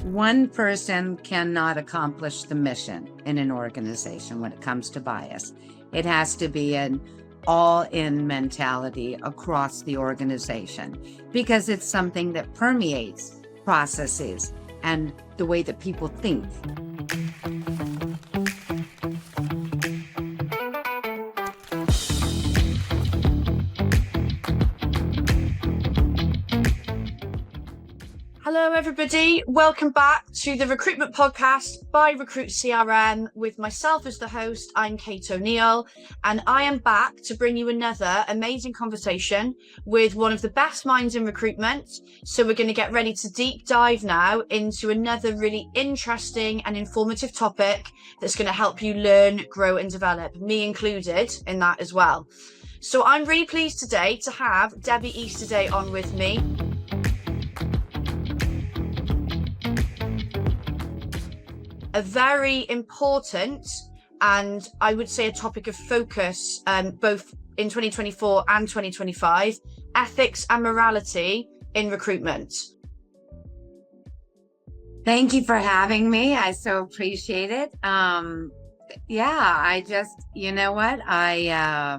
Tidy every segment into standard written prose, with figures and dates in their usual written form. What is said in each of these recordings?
One person cannot accomplish the mission in an organization when it comes to bias. It has to be an all-in mentality across the organization because it's something that permeates processes and the way that people think. Hello, everybody. Welcome back to the Recruitment Podcast by Recruit CRM with myself as the host. I'm Kate O'Neill, and I am back to bring you another amazing conversation with one of the best minds in recruitment. So we're going to get ready to deep dive now into another really interesting and informative topic that's going to help you learn, grow, and develop, me included in that as well. So I'm really pleased today to have Debi Easterday on with me. A very important and I would say a topic of focus both in 2024 and 2025, ethics and morality in recruitment. Thank you for having me. I so appreciate it. You know what? I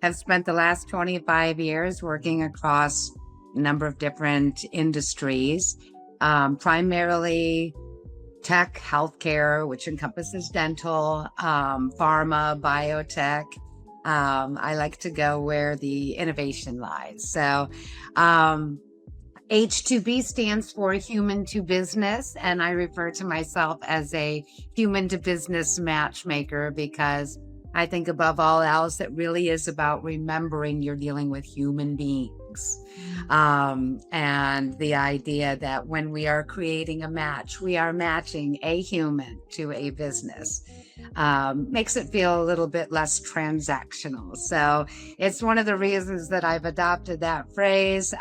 have spent the last 25 years working across a number of different industries, primarily tech, healthcare, which encompasses dental, pharma, biotech. I like to go where the innovation lies. So H2B stands for human to business, and I refer to myself as a human to business matchmaker because I think above all else, it really is about remembering you're dealing with human beings. And the idea that when we are creating a match, we are matching a human to a business, makes it feel a little bit less transactional. So it's one of the reasons that I've adopted that phrase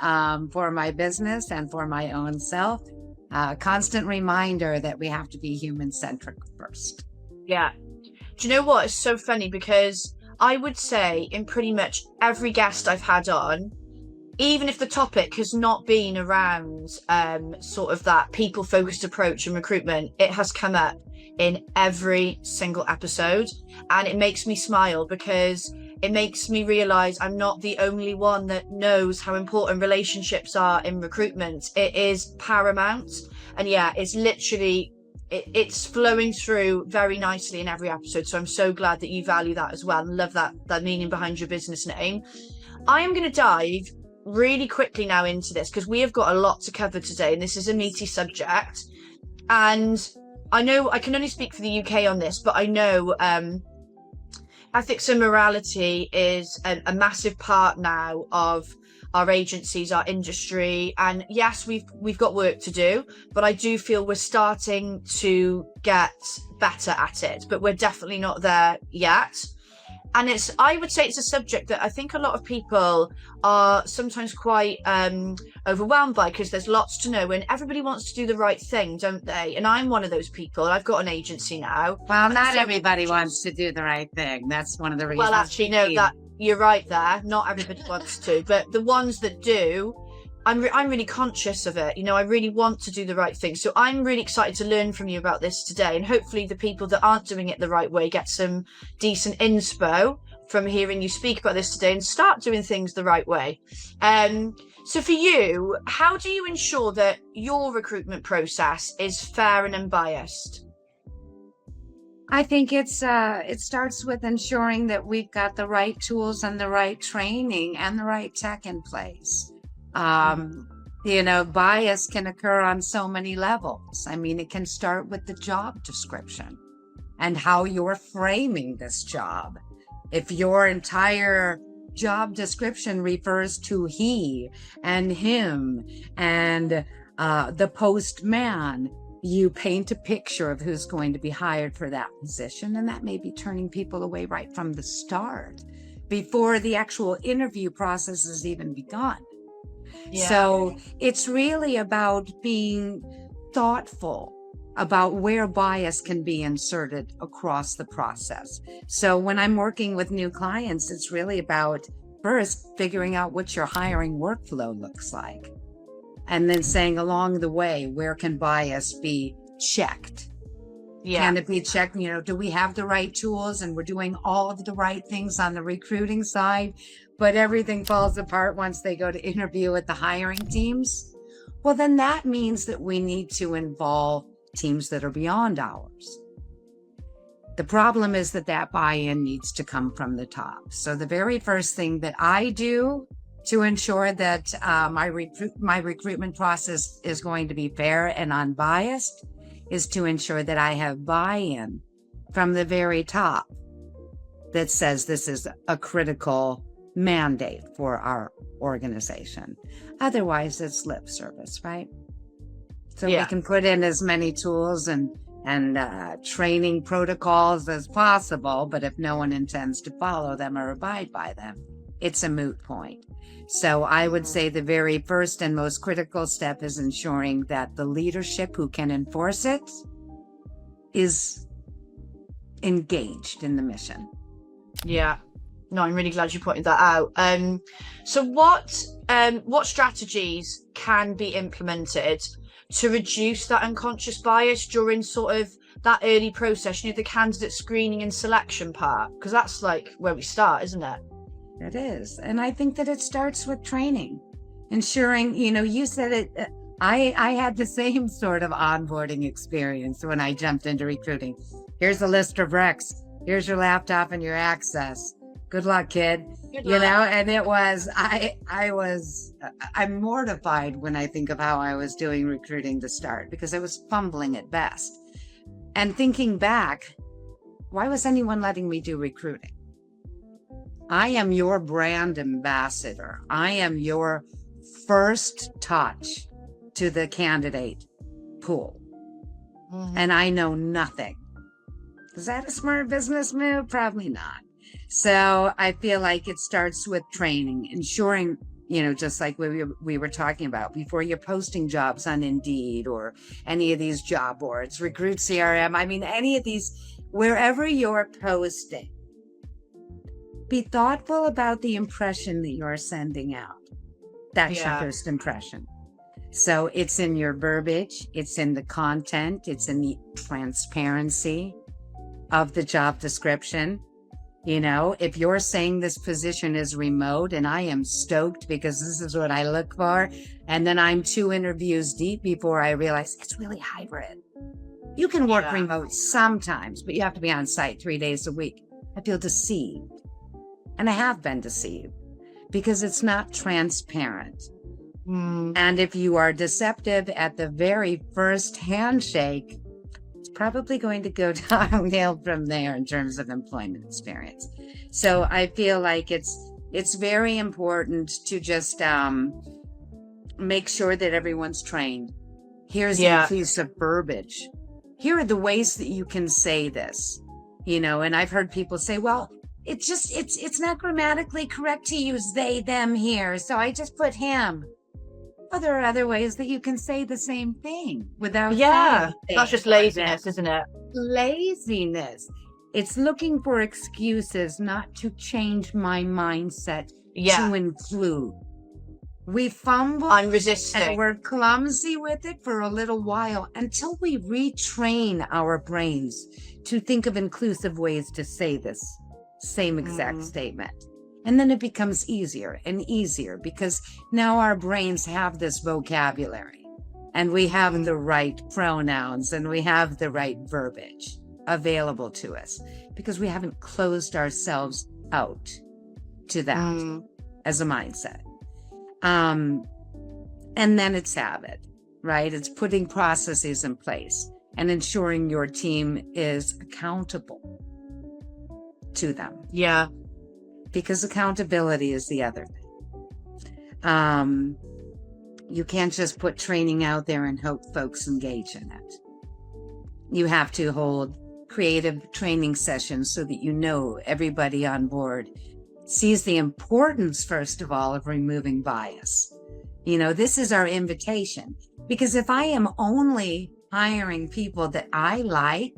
for my business and for my own self. Constant reminder that we have to be human-centric first. Yeah. Do you know what? It's so funny because I would say in pretty much every guest I've had on, even if the topic has not been around sort of that people-focused approach in recruitment, it has come up in every single episode. And it makes me smile because it makes me realize I'm not the only one that knows how important relationships are in recruitment. It is paramount. And yeah, it's literally... It's flowing through very nicely in every episode. So I'm so glad that you value that as well and love that meaning behind your business name. I am going to dive really quickly now into this because we have got a lot to cover today and this is a meaty subject. And I know I can only speak for the UK on this, but I know ethics and morality is a massive part now of our agencies, our industry, and yes, we've got work to do, but I do feel we're starting to get better at it, but we're definitely not there yet. And I would say it's a subject that I think a lot of people are sometimes quite overwhelmed by because there's lots to know and everybody wants to do the right thing, don't they? And I'm one of those people. I've got an agency now. Well, not everybody wants to do the right thing. That's one of the reasons. Well, actually, no, that you're right there. Not everybody wants to, but the ones that do, I'm really conscious of it. You know, I really want to do the right thing. So I'm really excited to learn from you about this today. And hopefully the people that aren't doing it the right way get some decent inspo from hearing you speak about this today and start doing things the right way. So for you, how do you ensure that your recruitment process is fair and unbiased? I think it starts with ensuring that we've got the right tools and the right training and the right tech in place. Bias can occur on so many levels. I mean, it can start with the job description and how you're framing this job. If your entire job description refers to he and him and the postman, you paint a picture of who's going to be hired for that position, and that may be turning people away right from the start before the actual interview process has even begun. Yeah. So it's really about being thoughtful about where bias can be inserted across the process. So when I'm working with new clients, it's really about first figuring out what your hiring workflow looks like. And then saying along the way, where can bias be checked? Yeah. Can it be checked? Do we have the right tools and we're doing all of the right things on the recruiting side, but everything falls apart once they go to interview with the hiring teams? Well, then that means that we need to involve teams that are beyond ours. The problem is that buy-in needs to come from the top. So the very first thing that I do to ensure that my recruitment process is going to be fair and unbiased is to ensure that I have buy-in from the very top that says this is a critical mandate for our organization. Otherwise, it's lip service, right? So we can put in as many tools and training protocols as possible, but if no one intends to follow them or abide by them, it's a moot point. So I would say the very first and most critical step is ensuring that the leadership who can enforce it is engaged in the mission. Yeah. No, I'm really glad you pointed that out. So what strategies can be implemented to reduce that unconscious bias during sort of that early process, the candidate screening and selection part? Because that's like where we start, isn't it? It is. And I think that it starts with training, ensuring, you said it, I had the same sort of onboarding experience when I jumped into recruiting. Here's a list of recs. Here's your laptop and your access. Good luck, kid. Good luck. And it was, I'm mortified when I think of how I was doing recruiting to start, because I was fumbling at best. And thinking back, why was anyone letting me do recruiting? I am your brand ambassador. I am your first touch to the candidate pool. Mm-hmm. And I know nothing. Is that a smart business move? Probably not. So I feel like it starts with training, ensuring, just like we were talking about before, you're posting jobs on Indeed or any of these job boards, Recruit CRM. I mean, any of these, wherever you're posting, be thoughtful about the impression that you're sending out. That's your first impression. So it's in your verbiage, it's in the content, it's in the transparency of the job description. If you're saying this position is remote and I am stoked because this is what I look for, and then I'm 2 interviews deep before I realize it's really hybrid. You can work remote sometimes, but you have to be on site 3 days a week. I feel deceived. And I have been deceived because it's not transparent. And if you are deceptive at the very first handshake, it's probably going to go downhill from there in terms of employment experience. So I feel like it's very important to just make sure that everyone's trained. Here's the inclusive verbiage. Here are the ways that you can say this, and I've heard people say, well, it's not grammatically correct to use they, them here, so I just put him. Well, there are other ways that you can say the same thing without that's just laziness, isn't it? Laziness. It's looking for excuses not to change my mindset to include. We fumble. I'm resisting. And we're clumsy with it for a little while until we retrain our brains to think of inclusive ways to say this same exact statement. And then it becomes easier and easier because now our brains have this vocabulary and we have the right pronouns and we have the right verbiage available to us because we haven't closed ourselves out to that as a mindset. And then it's habit, right? It's putting processes in place and ensuring your team is accountable to them. Yeah. Because accountability is the other thing. You can't just put training out there and hope folks engage in it. You have to hold creative training sessions so that everybody on board sees the importance, first of all, of removing bias. This is our invitation. Because if I am only hiring people that I like,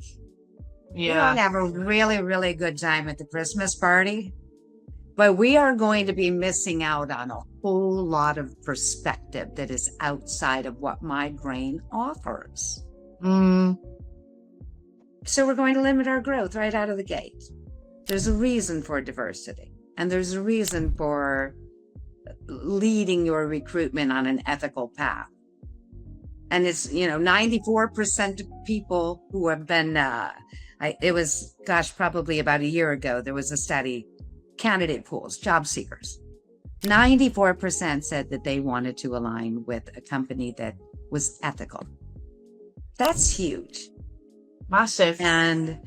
you don't have a really, really good time at the Christmas party. But we are going to be missing out on a whole lot of perspective that is outside of what my brain offers. So we're going to limit our growth right out of the gate. There's a reason for diversity, and there's a reason for leading your recruitment on an ethical path. And it's, 94% of people who have been, it was, probably about a year ago, there was a study, candidate pools, job seekers. 94% said that they wanted to align with a company that was ethical. That's huge. Massive. And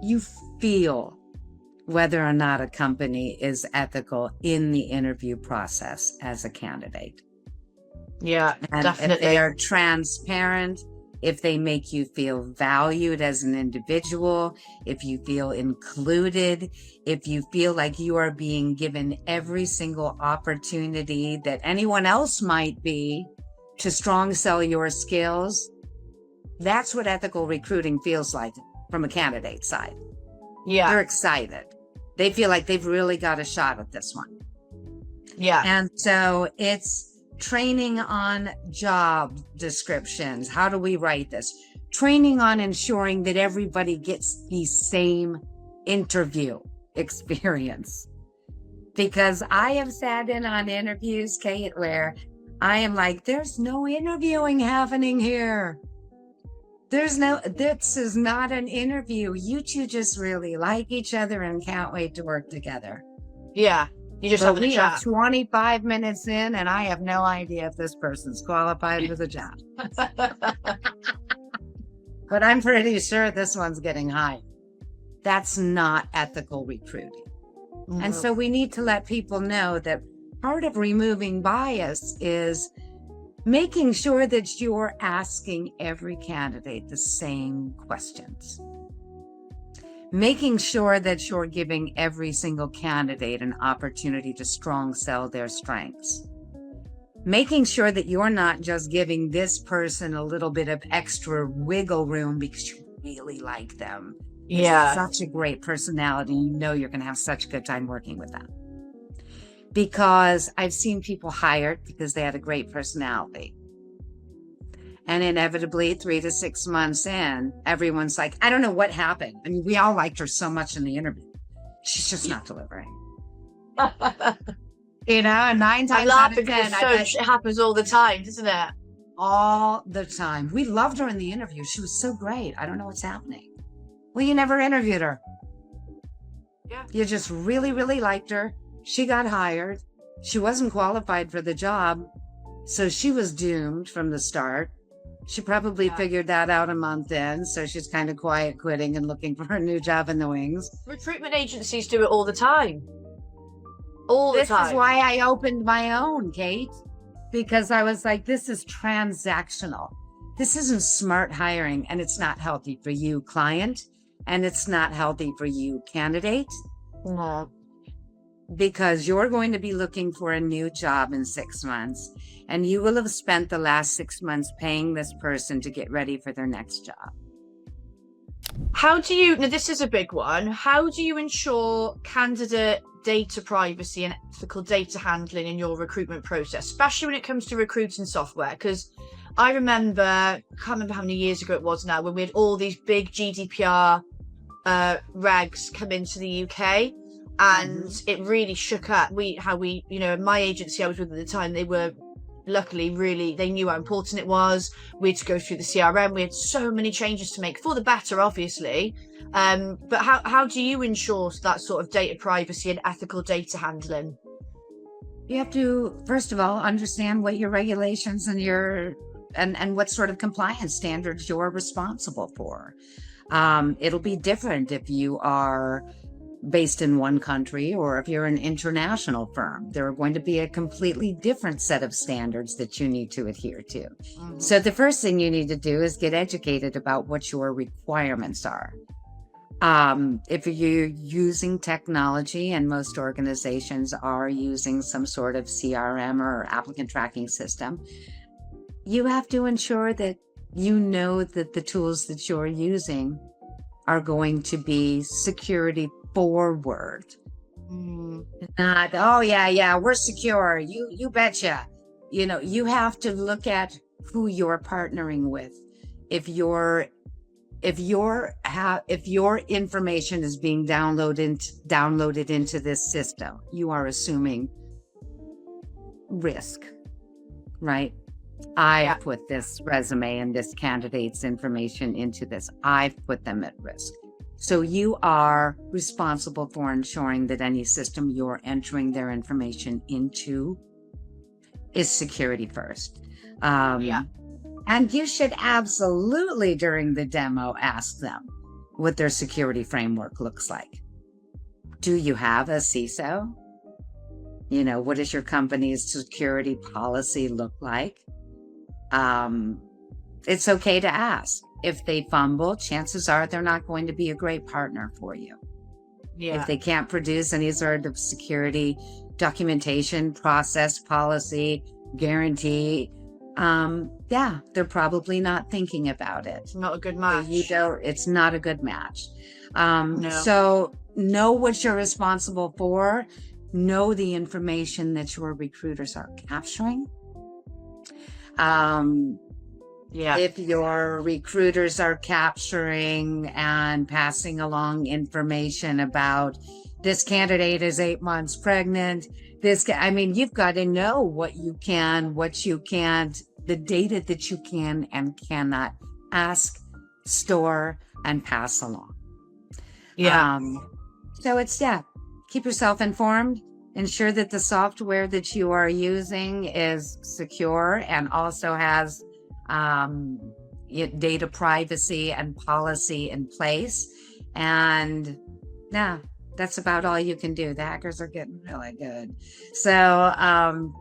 you feel whether or not a company is ethical in the interview process as a candidate. Yeah, and definitely. If they are transparent, if they make you feel valued as an individual, if you feel included, if you feel like you are being given every single opportunity that anyone else might be to strong sell your skills, that's what ethical recruiting feels like from a candidate side. Yeah. They're excited. They feel like they've really got a shot at this one. Yeah. And so it's training on job descriptions. How do we write this? Training on ensuring that everybody gets the same interview experience. Because I have sat in on interviews, Kate, where I am like, there's no interviewing happening here. This is not an interview. You two just really like each other and can't wait to work together. Yeah. You just have a chat. 25 minutes in and I have no idea if this person's qualified for the job. But I'm pretty sure this one's getting hired. That's not ethical recruiting. Mm-hmm. And so we need to let people know that part of removing bias is making sure that you're asking every candidate the same questions. Making sure that you're giving every single candidate an opportunity to strong sell their strengths. Making sure that you're not just giving this person a little bit of extra wiggle room because you really like them. Yeah. Such a great personality. You know you're going to have such a good time working with them. Because I've seen people hired because they had a great personality. And inevitably, 3 to 6 months in, everyone's like, I don't know what happened. I mean, we all liked her so much in the interview. She's just not delivering. And 9 times out of 10, it happens all the time, doesn't it? All the time. We loved her in the interview. She was so great. I don't know what's happening. Well, you never interviewed her. Yeah. You just really, really liked her. She got hired. She wasn't qualified for the job. So she was doomed from the start. She probably figured that out a month in. So she's kind of quiet quitting and looking for a new job in the wings. Recruitment agencies do it all the time. This is why I opened my own, Kate. Because I was like, this is transactional. This isn't smart hiring, and it's not healthy for you, client. And it's not healthy for you, candidate. No. Because you're going to be looking for a new job in 6 months, and you will have spent the last 6 months paying this person to get ready for their next job. Now this is a big one. How do you ensure candidate data privacy and ethical data handling in your recruitment process, especially when it comes to recruiting software? Because I can't remember how many years ago it was now, when we had all these big GDPR regs come into the UK. And it really shook up my agency I was with at the time, they were luckily they knew how important it was. We had to go through the CRM. We had so many changes to make for the better, obviously. But how do you ensure that sort of data privacy and ethical data handling? You have to, first of all, understand what your regulations and what sort of compliance standards you're responsible for. It'll be different if you are based in one country or if you're an international firm. There are going to be a completely different set of standards that you need to adhere to. Mm-hmm. So the first thing you need to do is get educated about what your requirements are. If you're using technology, and most organizations are using some sort of CRM or applicant tracking system, you have to ensure that you know that the tools that you're using are going to be security forward. Not, oh yeah, we're secure. You betcha. You have to look at who you're partnering with. If your information is being downloaded into this system, you are assuming risk, right? I put this resume and this candidate's information into this. I've put them at risk. So you are responsible for ensuring that any system you're entering their information into is security first. And you should absolutely, during the demo, ask them what their security framework looks like. Do you have a CISO? What does your company's security policy look like? It's okay to ask. If they fumble, chances are they're not going to be a great partner for you. If they can't produce any sort of security documentation, process, policy, guarantee, they're probably not thinking about it. Not a good match. It's not a good match. No. So know what you're responsible for. Know the information that your recruiters are capturing. If your recruiters are capturing and passing along information about this candidate is 8 months pregnant, you've got to know what you can, what you can't, the data that you can and cannot ask, store, and pass along. So it's, keep yourself informed. Ensure that the software that you are using is secure and also has data privacy and policy in place. And that's about all you can do. The hackers are getting really good. So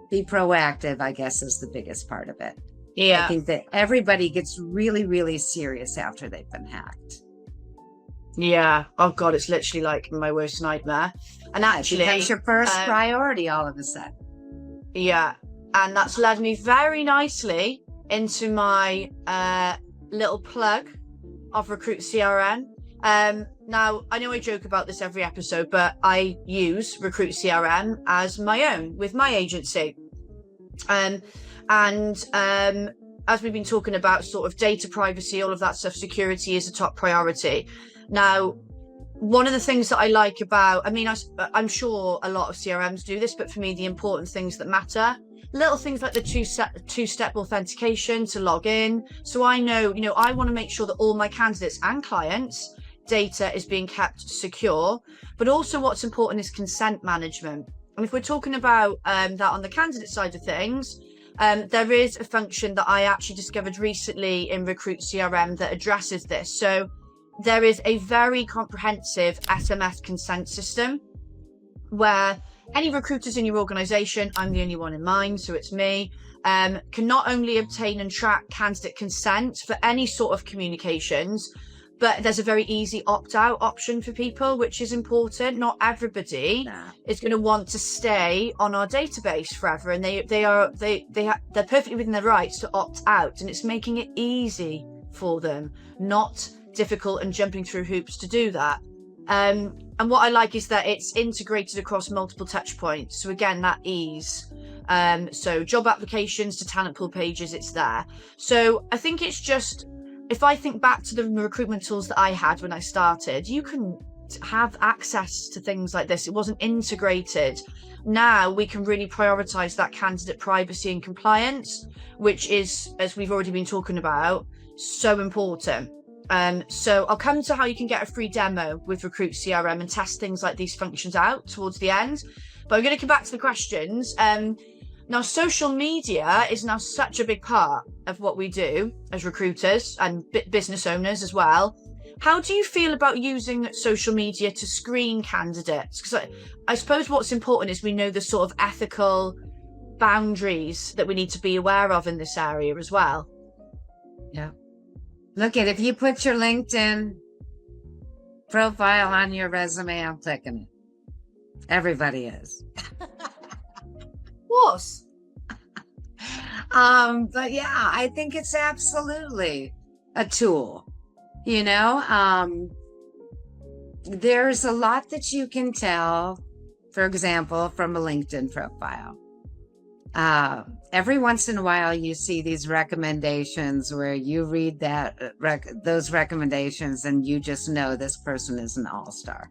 be proactive, I guess, is the biggest part of it. I think that everybody gets really, really serious after they've been hacked. Oh God, it's literally like my worst nightmare. And actually, it becomes your first priority all of a sudden. And that's led me very nicely into my little plug of Recruit CRM. Now, I know I joke about this every episode, but I use Recruit CRM as my own with my agency. And as we've been talking about sort of data privacy, all of that stuff, security is a top priority. Now, one of the things that I like about, I'm sure a lot of CRMs do this, but for me, the important things that matter, little things like the two-step authentication to log in. So I know, I want to make sure that all my candidates and clients' data is being kept secure, but also what's important is consent management. And if we're talking about that on the candidate side of things, there is a function that I actually discovered recently in Recruit CRM that addresses this. So there is a very comprehensive SMS consent system where any recruiters in your organization, I'm the only one in mine, so it's me, can not only obtain and track candidate consent for any sort of communications, but there's a very easy opt-out option for people, which is important. Not everybody is going to want to stay on our database forever, and they're perfectly within their rights to opt out, and it's making it easy for them, not difficult and jumping through hoops to do that. And what I like is that it's integrated across multiple touch points. So again, that ease. So job applications to talent pool pages, it's there. So I think it's just, if I think back to the recruitment tools that I had when I started, you can have access to things like this. It wasn't integrated. Now we can really prioritize that candidate privacy and compliance, which is, as we've already been talking about, so important. So I'll come to how you can get a free demo with Recruit CRM and test things like these functions out towards the end. But I'm going to come back to the questions. Now, social media is now such a big part of what we do as recruiters and business owners as well. How do you feel about using social media to screen candidates? Because I suppose what's important is we know the sort of ethical boundaries that we need to be aware of in this area as well. Yeah. Look at, if you put your LinkedIn profile on your resume, I'm clicking it. Everybody is. What? But yeah, I think it's absolutely a tool. You know, there's a lot that you can tell for example, from a LinkedIn profile. Every once in a while, you see these recommendations where you read those recommendations and you just know this person is an all-star.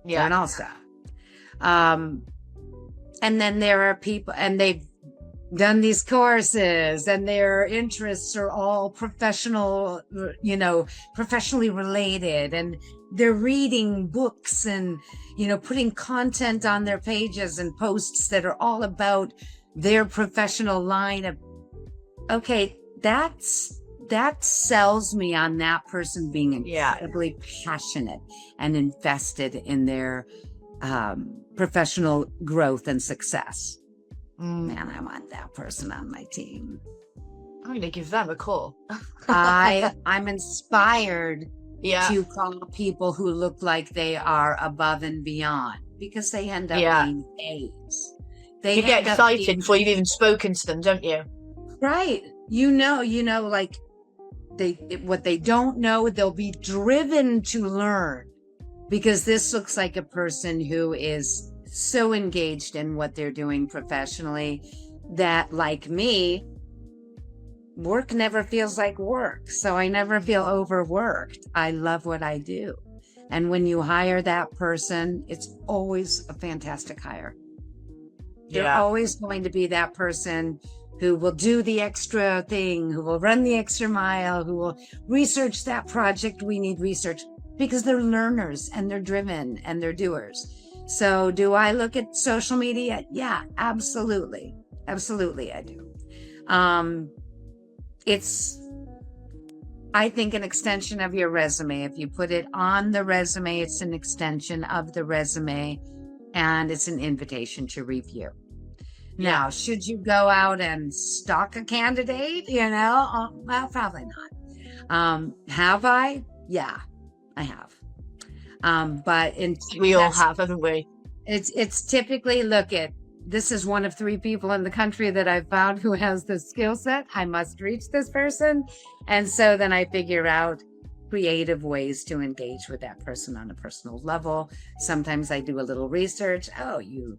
Yeah. They're an all-star. And then there are people, and they've done these courses, and their interests are all professional, professionally related, and they're reading books and, putting content on their pages and posts that are all about their professional line of, okay, that sells me on that person being incredibly passionate and invested in their professional growth and success. Man, I want that person on my team. I'm going to give them a call. I'm inspired to call people who look like they are above and beyond, because they end up being A's. You get excited before you've even spoken to them, don't you? Right. Like what they don't know, they'll be driven to learn, because this looks like a person who is so engaged in what they're doing professionally that, like me, work never feels like work. So I never feel overworked. I love what I do. And when you hire that person, it's always a fantastic hire. They're always going to be that person who will do the extra thing, who will run the extra mile, who will research that project we need research, because they're learners and they're driven and they're doers. So do I look at social media? Yeah, absolutely. Absolutely, I do. It's, I think, an extension of your resume. If you put it on the resume, it's an extension of the resume, and it's an invitation to review. Now, should you go out and stalk a candidate? Well, probably not. Have I? Yeah, I have. But we all have, haven't we? It's typically, this is one of 3 people in the country that I've found who has this skill set. I must reach this person. And so then I figure out creative ways to engage with that person on a personal level. Sometimes I do a little research. Oh, you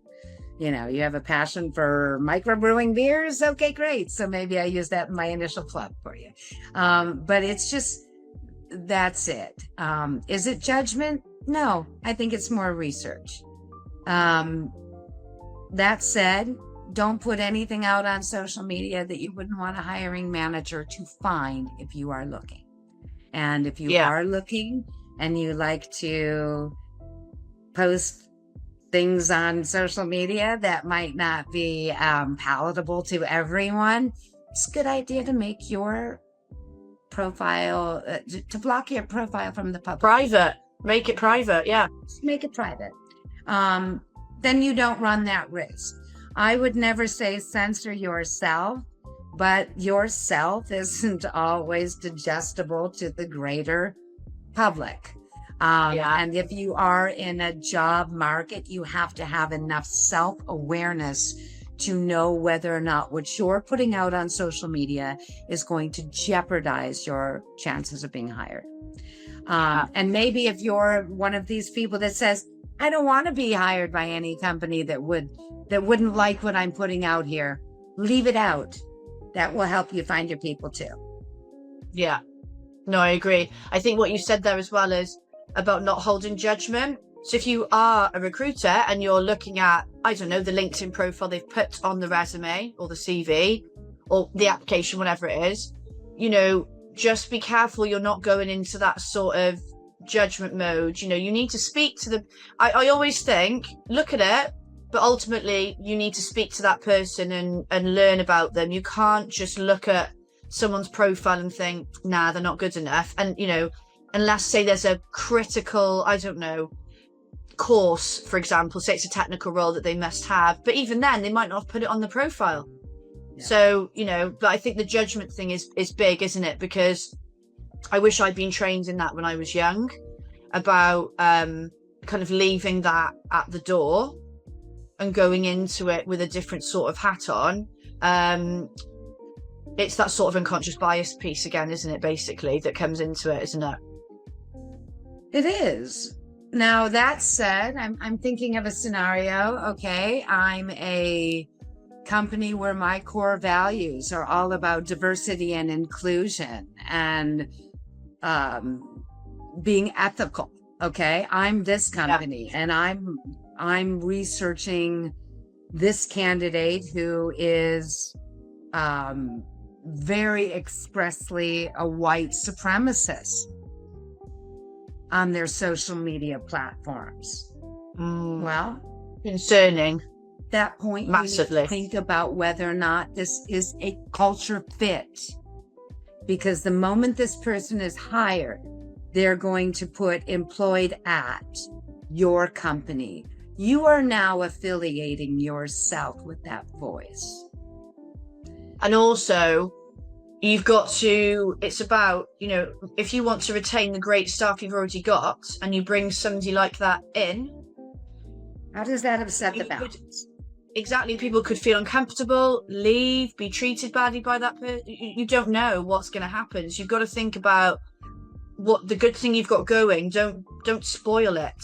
have a passion for microbrewing beers? Okay, great. So maybe I use that in my initial plug for you. But it's just, that's it. Is it judgment? No, I think it's more research. That said, don't put anything out on social media that you wouldn't want a hiring manager to find if you are looking. And if you are looking and you like to post things on social media that might not be palatable to everyone, it's a good idea to make your profile, to block your profile from the public. Private. Make it private, Make it private. Then you don't run that risk. I would never say censor yourself, but yourself isn't always digestible to the greater public. And if you are in a job market, you have to have enough self-awareness to know whether or not what you're putting out on social media is going to jeopardize your chances of being hired. And maybe if you're one of these people that says, I don't want to be hired by any company that wouldn't like what I'm putting out here, leave it out. That will help you find your people too. Yeah. No, I agree. I think what you said there as well is about not holding judgment. So if you are a recruiter and you're looking at, I don't know, the LinkedIn profile they've put on the resume or the CV or the application, whatever it is, just be careful you're not going into that sort of judgment mode. You need to speak to I always think, look at it, but ultimately you need to speak to that person and learn about them. You can't just look at someone's profile and think, nah, they're not good enough. And, unless, say, there's a critical, I don't know, course, for example, say it's a technical role that they must have, but even then they might not have put it on the profile. So, but I think the judgment thing is big, isn't it? Because I wish I'd been trained in that when I was young, about kind of leaving that at the door and going into it with a different sort of hat on. It's that sort of unconscious bias piece again, isn't it, basically, that comes into it, isn't it? It is. Now that said, I'm thinking of a scenario. Okay, I'm a company where my core values are all about diversity and inclusion and being ethical. Okay, I'm this company, and I'm researching this candidate who is very expressly a white supremacist on their social media platforms. Well, concerning. That point, massively. You think about whether or not this is a culture fit, because the moment this person is hired, they're going to put employed at your company. You are now affiliating yourself with that voice. And also, you've got to, it's about, if you want to retain the great staff you've already got and you bring somebody like that in. How does that upset the balance? Exactly. People could feel uncomfortable, leave, be treated badly by that person. You don't know what's going to happen. So you've got to think about what the good thing you've got going. Don't spoil it.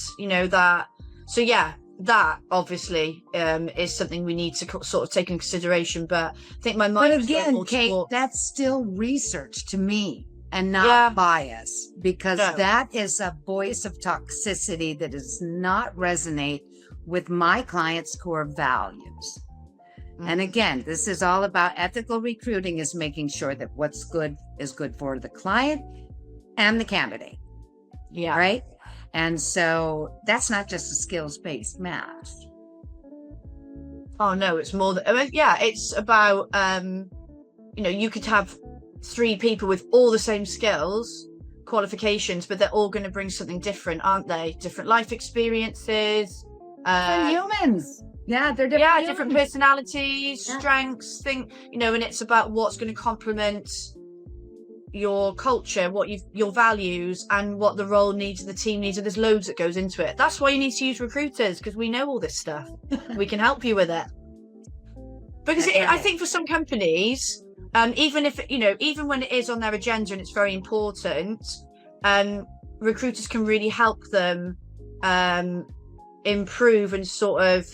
That. So yeah, that obviously is something we need to sort of take in consideration. But I think my mind. But again, Kate, that's still research to me and not bias, because that is a voice of toxicity that does not resonate with my clients' core values. And again, this is all about ethical recruiting, is making sure that what's good is good for the client and the candidate. Yeah. Right. And so that's not just a skills-based match. Oh no, it's more than, it's about, you could have 3 people with all the same skills, qualifications, but they're all going to bring something different, aren't they? Different life experiences. Different humans. Yeah, they're different. Yeah, different personalities, strengths, and it's about what's going to complement your culture, your values, and what the role needs and the team needs. And there's loads that goes into it. That's why you need to use recruiters, because we know all this stuff. We can help you with it. Because I think for some companies, even if even when it is on their agenda and it's very important, recruiters can really help them improve and sort of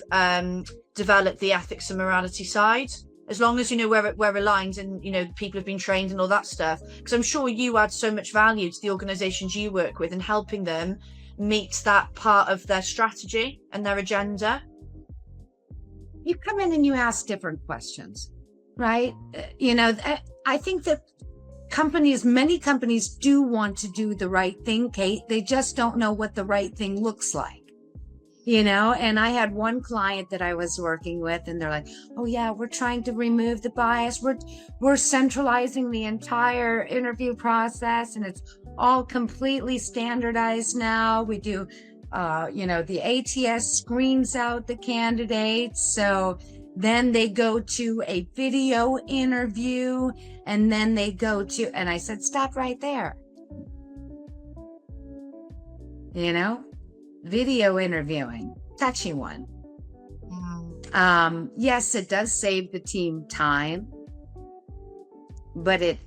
develop the ethics and morality side, as long as we're aligned and people have been trained and all that stuff. Because I'm sure you add so much value to the organizations you work with and helping them meet that part of their strategy and their agenda. You come in and you ask different questions, right? I think that many companies do want to do the right thing, Kate. They just don't know what the right thing looks like. And I had one client that I was working with, and they're like, oh yeah, we're trying to remove the bias. We're centralizing the entire interview process, and it's all completely standardized now. We do, the ATS screens out the candidates. So then they go to a video interview, and then they go to, and I said, stop right there. Video interviewing, touchy one. Yes, it does save the team time, but it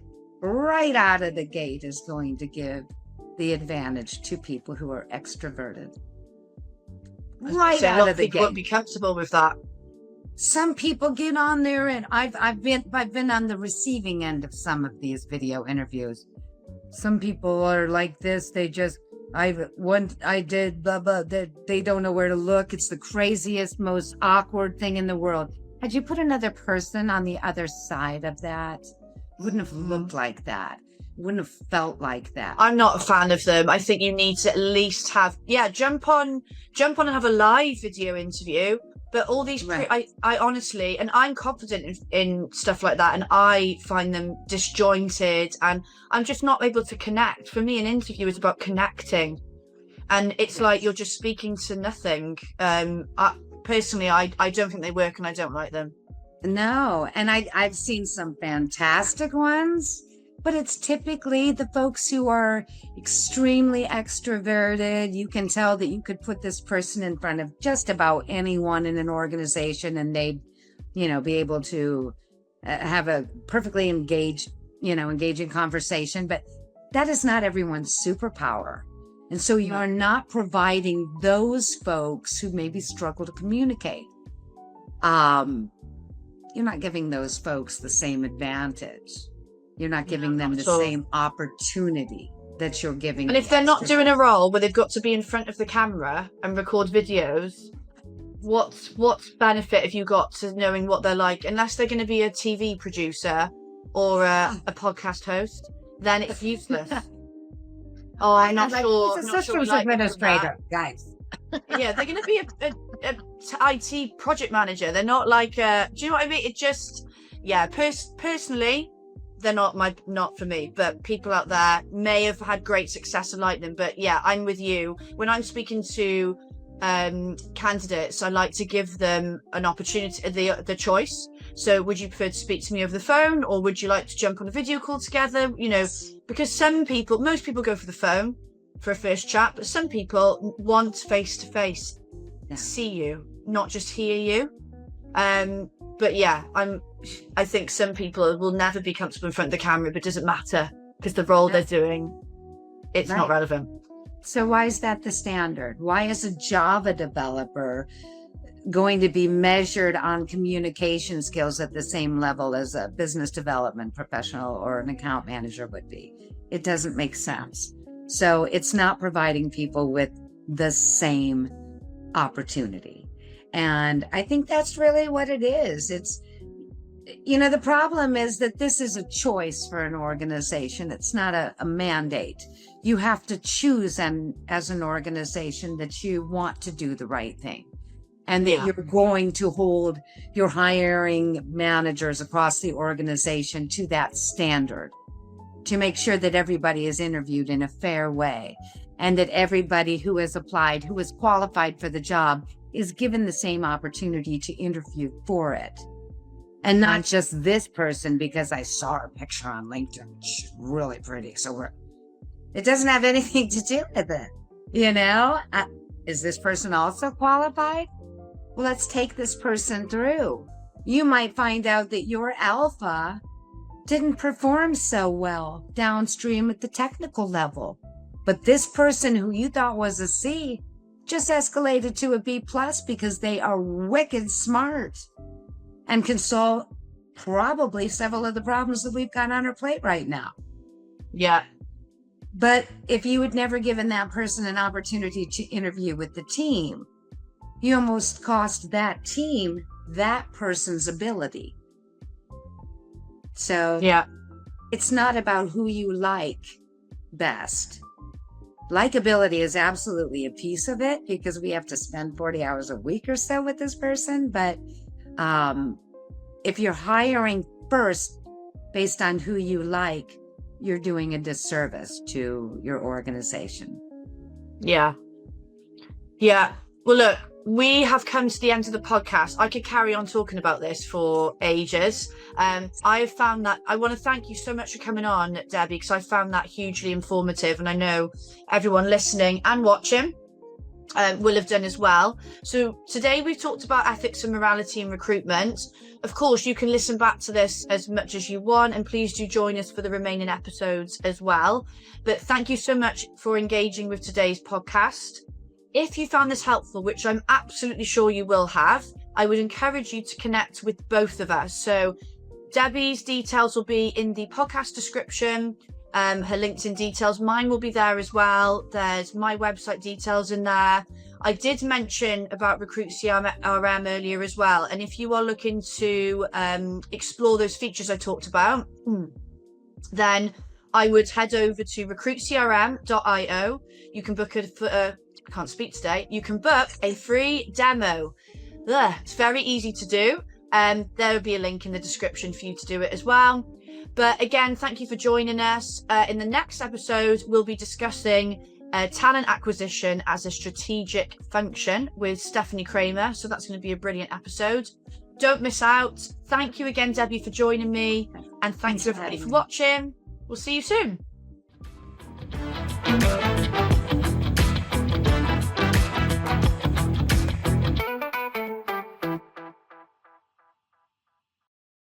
right out of the gate is going to give the advantage to people who are extroverted. Right out of the gate. Won't be comfortable with that. Some people get on there, and I've been on the receiving end of some of these video interviews. Some people are like this. I did blah blah. They don't know where to look. It's the craziest, most awkward thing in the world. Had you put another person on the other side of that, it wouldn't have looked like that. It wouldn't have felt like that. I'm not a fan of them. I think you need to at least have jump on and have a live video interview. But all these, I honestly, and I'm confident in stuff like that, and I find them disjointed, and I'm just not able to connect. For me, an interview is about connecting, and it's like you're just speaking to nothing. Personally, I don't think they work, and I don't like them. No, and I've seen some fantastic ones, but it's typically the folks who are extremely extroverted. You can tell that you could put this person in front of just about anyone in an organization, and they'd, be able to have a perfectly engaging conversation. But that is not everyone's superpower. And so you're not providing those folks who maybe struggle to communicate. You're not giving those folks the same advantage. You're not giving them the same opportunity that you're giving. And if they're not doing a role where they've got to be in front of the camera and record videos, what benefit have you got to knowing what they're like? Unless they're going to be a TV producer or a podcast host, then it's useless. Oh, I'm not sure. He's a systems administrator, guys. Yeah, they're going to be a IT project manager. They're not like do you know what I mean? It just, personally, they're not for me. But people out there may have had great success and like them. But yeah, I'm with you. When I'm speaking to candidates, I like to give them an opportunity, the choice. So would you prefer to speak to me over the phone, or would you like to jump on a video call together? You know, because most people go for the phone for a first chat, but some people want face to face, see you, not just hear you. But yeah, I think some people will never be comfortable in front of the camera, but it doesn't matter because the role they're doing, it's not relevant. So why is that the standard? Why is a Java developer going to be measured on communication skills at the same level as a business development professional or an account manager would be? It doesn't make sense. So it's not providing people with the same opportunity. And I think that's really what it is. It's, the problem is that this is a choice for an organization. It's not a mandate. You have to choose as an organization that you want to do the right thing, and that you're going to hold your hiring managers across the organization to that standard, to make sure that everybody is interviewed in a fair way, and that everybody who has applied, who is qualified for the job, is given the same opportunity to interview for it. And not just this person because I saw her picture on LinkedIn. She's really pretty. So it doesn't have anything to do with it. Is this person also qualified? Well, let's take this person through. You might find out that your alpha didn't perform so well downstream at the technical level. But this person who you thought was a C just escalated to a B+ because they are wicked smart and can solve probably several of the problems that we've got on our plate right now. Yeah. But if you had never given that person an opportunity to interview with the team, you almost cost that team that person's ability. So it's not about who you like best. Likability is absolutely a piece of it because we have to spend 40 hours a week or so with this person. But if you're hiring first based on who you like, you're doing a disservice to your organization. Yeah. Well, look, we have come to the end of the podcast. I could carry on talking about this for ages. I have found that I want to thank you so much for coming on, Debbie, because I found that hugely informative, and I know everyone listening and watching will have done as well. So today we've talked about ethics and morality in recruitment. Of course, you can listen back to this as much as you want, and please do join us for the remaining episodes as well. But thank you so much for engaging with today's podcast. If you found this helpful, which I'm absolutely sure you will have, I would encourage you to connect with both of us. So Debbie's details will be in the podcast description, her LinkedIn details, mine will be there as well. There's my website details in there. I did mention about Recruit CRM earlier as well. And if you are looking to explore those features I talked about, then I would head over to recruitcrm.io. You can book I can't speak today. You can book a free demo. It's very easy to do. There will be a link in the description for you to do it as well. But again, thank you for joining us. In the next episode, we'll be discussing talent acquisition as a strategic function with Stephanie Kramer. So that's going to be a brilliant episode. Don't miss out. Thank you again, Debbie, for joining me. And thanks everybody for watching. We'll see you soon.